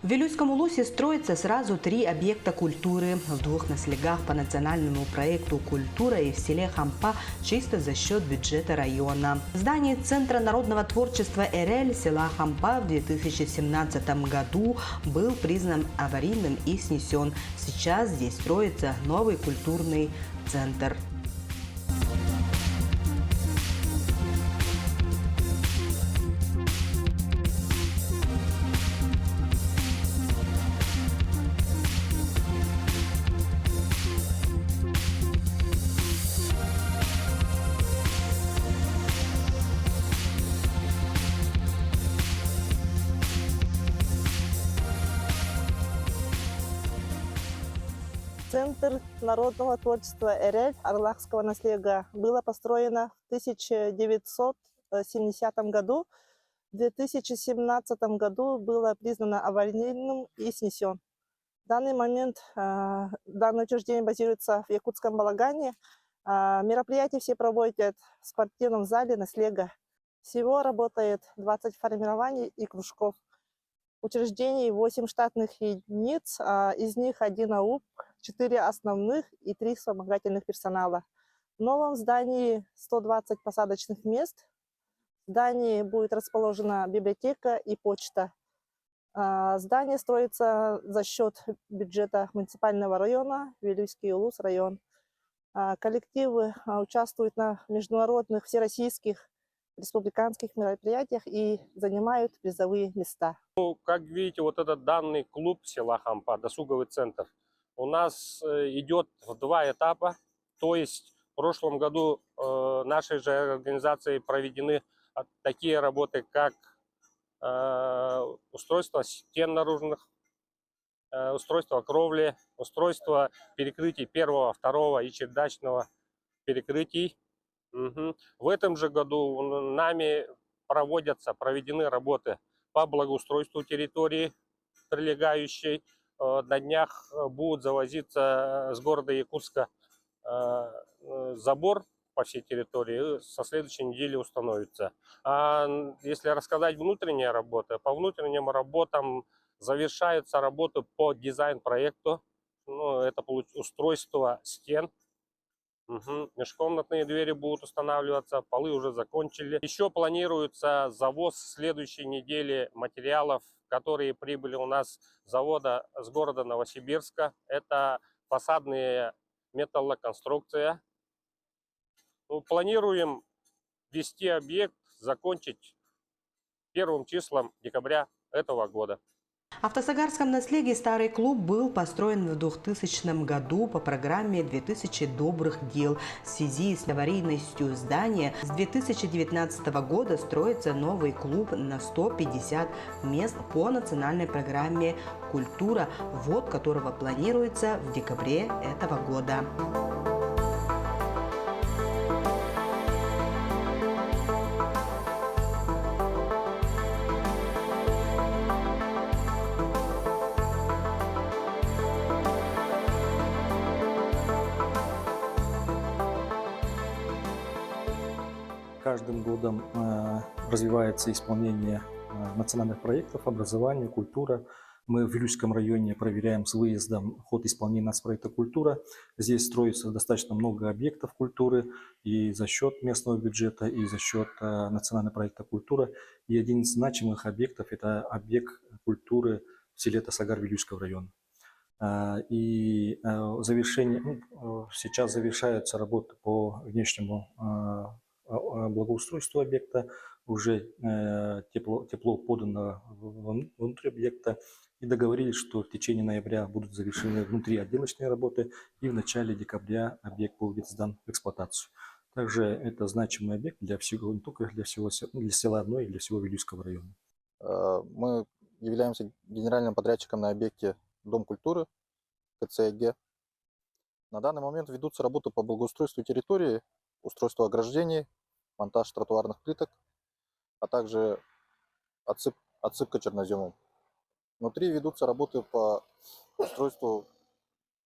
В Вилюйском Улусе строится сразу 3 объекта культуры. В 2 на слегах по национальному проекту «Культура» и в селе Хампа чисто за счет бюджета района. Здание Центра народного творчества «Эрель» села Хампа в 2017 году был признан аварийным и снесен. Сейчас здесь строится новый культурный центр. Центр народного творчества «Эрель» Арлакского наследия было построено в 1970 году. В 2017 году было признано аварийным и снесен. В данный момент данное учреждение базируется в якутском Балагане. Мероприятия все проводят в спортивном зале наследия. Всего работает 20 формирований и кружков. Учреждений 8 штатных единиц, из них 1 АУП, 4 основных и 3 вспомогательных персонала. В новом здании 120 посадочных мест. В здании будет расположена библиотека и почта. Здание строится за счет бюджета муниципального района, Вилюйский Улус район. Коллективы участвуют на международных, всероссийских, республиканских мероприятиях и занимают призовые места. Как видите, вот этот данный клуб села Хампа, досуговый центр, у нас идет в 2 этапа. То есть в прошлом году нашей же организацией проведены такие работы, как устройство стен наружных, устройство кровли, устройство перекрытий 1-го, 2-го и чердачного перекрытий. В этом же году нами проведены работы по благоустройству территории прилегающей. На днях будут завозиться с города Якутска забор по всей территории, со следующей недели установится. А если рассказать внутренние работы, по внутренним работам завершаются работы по дизайн-проекту. Это устройство стен. Межкомнатные двери будут устанавливаться, полы уже закончили. Еще планируется завоз в следующей неделе материалов, которые прибыли у нас с завода с города Новосибирска. Это фасадные металлоконструкция. Планируем ввести объект, закончить 1 числом декабря этого года. В Автосагарском наследии старый клуб был построен в 2000 году по программе 2000 добрых дел. В связи с аварийностью здания с 2019 года строится новый клуб на 150 мест по национальной программе «Культура», ввод которого планируется в декабре этого года. Каждым годом развивается исполнение национальных проектов образования, культура. Мы в Вилюйском районе проверяем с выездом ход исполнения нацпроекта «Культура». Здесь строится достаточно много объектов культуры и за счет местного бюджета, и за счет национального проекта «Культура». И один из значимых объектов – это объект культуры в селе Тасагар Вилюйского района. И сейчас завершаются работы по внешнему благоустройству объекта, уже тепло подано внутрь объекта, и договорились, что в течение ноября будут завершены внутриотделочные работы, и в начале декабря объект будет сдан в эксплуатацию. Также это значимый объект для всего, не только для села одной, и для всего Вилюйского района. Мы являемся генеральным подрядчиком на объекте Дом культуры КЦГ. На данный момент ведутся работы по благоустройству территории, устройству ограждений, монтаж тротуарных плиток, а также отсыпка черноземом. Внутри ведутся работы по устройству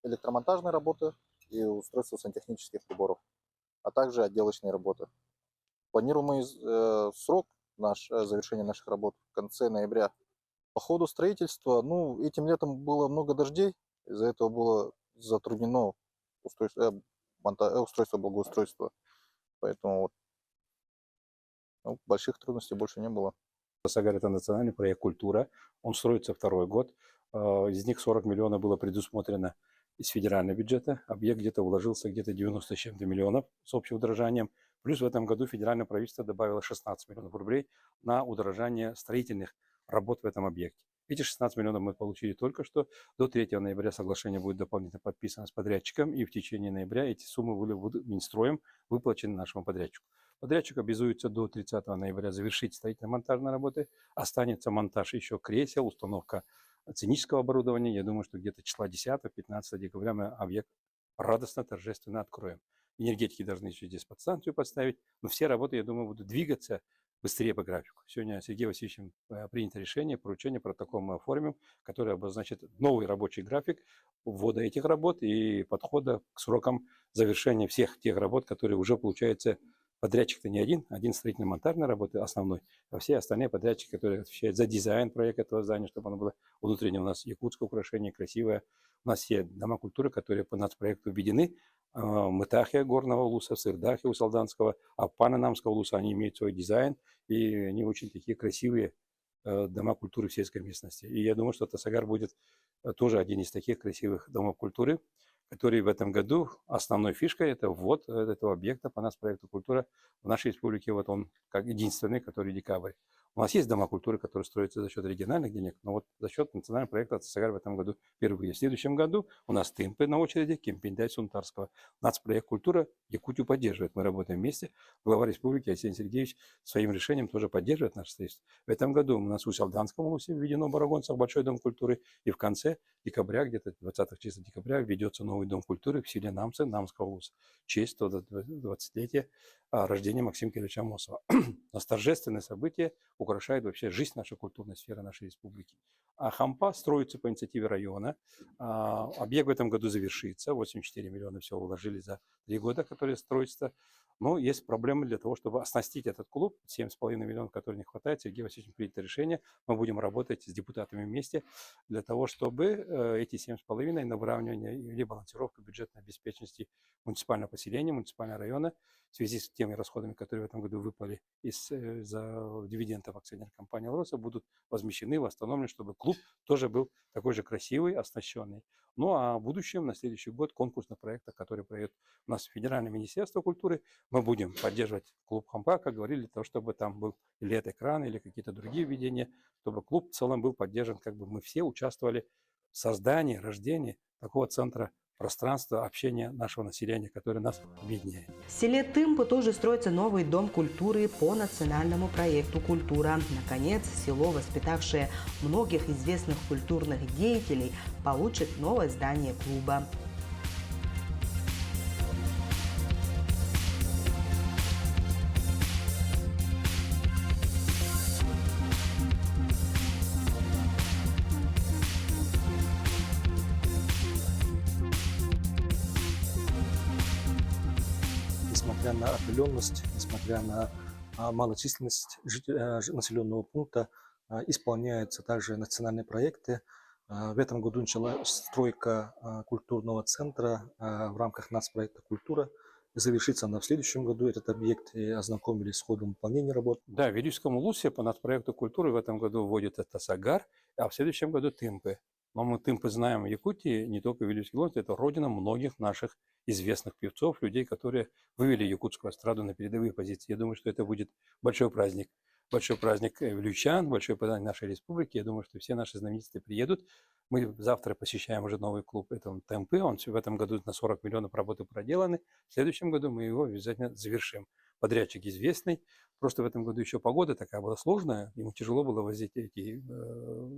электромонтажной работы и устройству сантехнических приборов, а также отделочные работы. Планируемый срок завершения наших работ в конце ноября По ходу строительства, ну, этим летом было много дождей, из-за этого было затруднено устройство благоустройства. Поэтому вот, ну, больших трудностей больше не было. Сагар — это национальный проект «Культура». Он строится второй год. Из них 40 миллионов было предусмотрено из федерального бюджета. Объект где-то вложился где-то 90 с чем-то миллионов с общим удорожанием. Плюс в этом году федеральное правительство добавило 16 миллионов рублей на удорожание строительных работ в этом объекте. Эти 16 миллионов мы получили только что. До 3 ноября соглашение будет дополнительно подписано с подрядчиком, и в течение ноября эти суммы будут Минстроем выплачены нашему подрядчику. Подрядчик обязуется до 30 ноября завершить строительно-монтажные работы. Останется монтаж еще кресел, установка сценического оборудования. Я думаю, что где-то числа 10-15 декабря мы объект радостно, торжественно откроем. Энергетики должны еще здесь подстанцию поставить, но все работы, я думаю, будут двигаться быстрее по графику. Сегодня Сергеем Васильевичем принято решение, поручение, протокол мы оформим, который обозначит новый рабочий график ввода этих работ и подхода к срокам завершения всех тех работ, которые уже, получается, подрядчик-то не один строительно-монтажной работы основной, а все остальные подрядчики, которые отвечают за дизайн проекта этого здания, чтобы оно было внутренне у нас якутское украшение, красивое. У нас все дома культуры, которые по нацпроекту введены, Мытахе горного улуса, Сырдахе у Салданского, а Пананамского улуса, они имеют свой дизайн, и они очень такие красивые дома культуры в сельской местности. И я думаю, что Тасагар будет тоже один из таких красивых домов культуры, который в этом году основной фишкой это ввод этого объекта по нацпроекту «Культура» в нашей республике. Вот он как единственный, который декабрь. У нас есть дома культуры, которые строятся за счет региональных денег, но вот за счет национального проекта Тасагар в этом году впервые. В следующем году у нас Тымпы на очереди, Кемпиндай, Сунтарского. Нацпроект «Культура» Якутию поддерживает. Мы работаем вместе. Глава республики Арсений Сергеевич своим решением тоже поддерживает наше строительство. В этом году у нас в Салданском улусе введено в Барагонцах Большой дом культуры. И в конце декабря, где-то 20 числа декабря, введется новый дом культуры в селе Намцы, Намского улуса. В честь 20-летия рождения Максима Кирилловича Амосова. У нас торжественное событие украшает вообще жизнь нашей культурной сферы нашей республики. А Хампа строится по инициативе района. Объект в этом году завершится. 84 миллиона всего вложили за 3 года, которые строятся. Но есть проблемы для того, чтобы оснастить этот клуб. 7,5 миллионов, которые не хватает. Сергей Васильевич принято решение. Мы будем работать с депутатами вместе для того, чтобы эти 7,5 на выравнивание или балансировку бюджетной обеспеченности муниципального поселения, муниципального района в связи с теми расходами, которые в этом году выпали из-за дивидендов акционерной компании «Алроса», будут возмещены, восстановлены, чтобы клуб тоже был такой же красивый, оснащенный. Ну а в будущем, на следующий год, конкурс на проектах, который пройдет у нас Федеральное министерство культуры, мы будем поддерживать клуб Хампа, как говорили, для того, чтобы там был или LED-экран, или какие-то другие введения, чтобы клуб в целом был поддержан, как бы мы все участвовали в создании, рождении такого центра пространства общения нашего населения, которое нас объединяет. В селе Тымпы тоже строится новый дом культуры по национальному проекту «Культура». Наконец, село, воспитавшее многих известных культурных деятелей, получит новое здание клуба. Несмотря на отдаленность, несмотря на малочисленность населенного пункта, исполняются также национальные проекты. В этом году начала стройка культурного центра в рамках нацпроекта «Культура». Завершится она в следующем году этот объект, и ознакомились с ходом выполнения работ. Да, в Вилюйском улусе по нацпроекту «Культуры» в этом году вводит это Тасагар, а в следующем году Тымпы. Но мы Тымпы знаем в Якутии, не только в Вилюйский улус, это родина многих наших известных певцов, людей, которые вывели якутскую эстраду на передовые позиции. Я думаю, что это будет большой праздник вилюйчан, большой праздник нашей республики. Я думаю, что все наши знаменитости приедут. Мы завтра посещаем уже новый клуб, это Тымпы. Он в этом году на 40 миллионов работы проделаны. В следующем году мы его обязательно завершим. Подрядчик известный. Просто в этом году еще погода такая была сложная. Ему тяжело было возить эти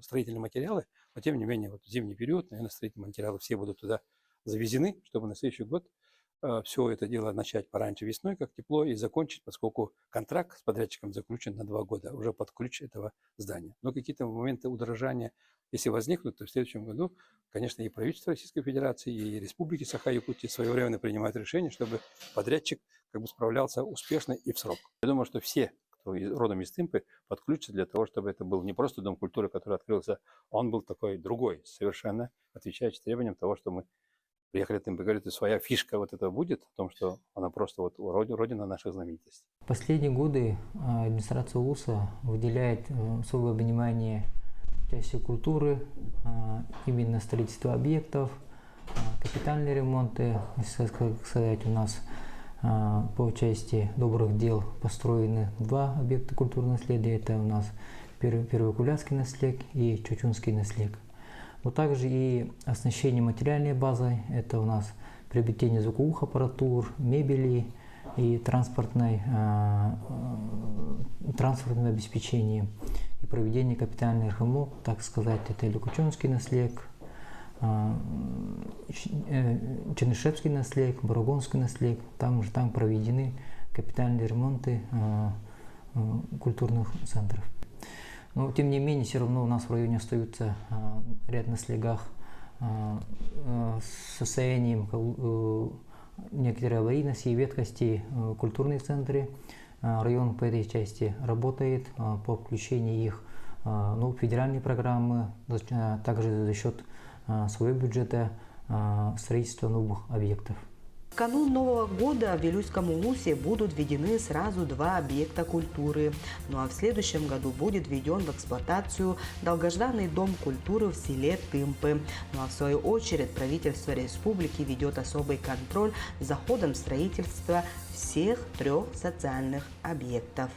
строительные материалы. Но тем не менее, вот в зимний период, наверное, строительные материалы все будут туда завезены, чтобы на следующий год все это дело начать пораньше весной, как тепло, и закончить, поскольку контракт с подрядчиком заключен на 2 года, уже под ключ этого здания. Но какие-то моменты удорожания, если возникнут, то в следующем году, конечно, и правительство Российской Федерации, и Республики Саха-Якутия своевременно принимают решение, чтобы подрядчик как бы справлялся успешно и в срок. Я думаю, что все, кто родом из Тымпы, подключится для того, чтобы это был не просто дом культуры, который открылся, он был такой другой, совершенно отвечающий требованиям того, что мы приехали в Тымпы. Говорит, и своя фишка вот это будет, в том, что она просто вот родина наших знаменитостей. В последние годы администрация Улуса выделяет особое внимание части культуры, именно строительство объектов, капитальные ремонты. Если сказать, у нас по части добрых дел построены 2 объекта культурного наследия. Это у нас Первокуляцкий наслег и Чучунский наслег. Но также и оснащение материальной базой. Это у нас приобретение звуковых аппаратур, мебели и транспортное обеспечение. И проведение капитальных ремонтов, так сказать, это Лукучунский наслег, Чернышевский наслег, Барагонский наслег. Там проведены капитальные ремонты культурных центров. Но тем не менее, все равно у нас в районе остаются ряд наслегах с состоянием некоторой аварийности и ветхости культурные центры. Район по этой части работает по включению их в федеральные программы, также за счет своего бюджета строительства новых объектов. В канун Нового года в Вилюйском Улусе будут введены сразу 2 объекта культуры. Ну а в следующем году будет введен в эксплуатацию долгожданный дом культуры в селе Тымпы. Ну а в свою очередь правительство республики ведет особый контроль за ходом строительства всех 3 социальных объектов.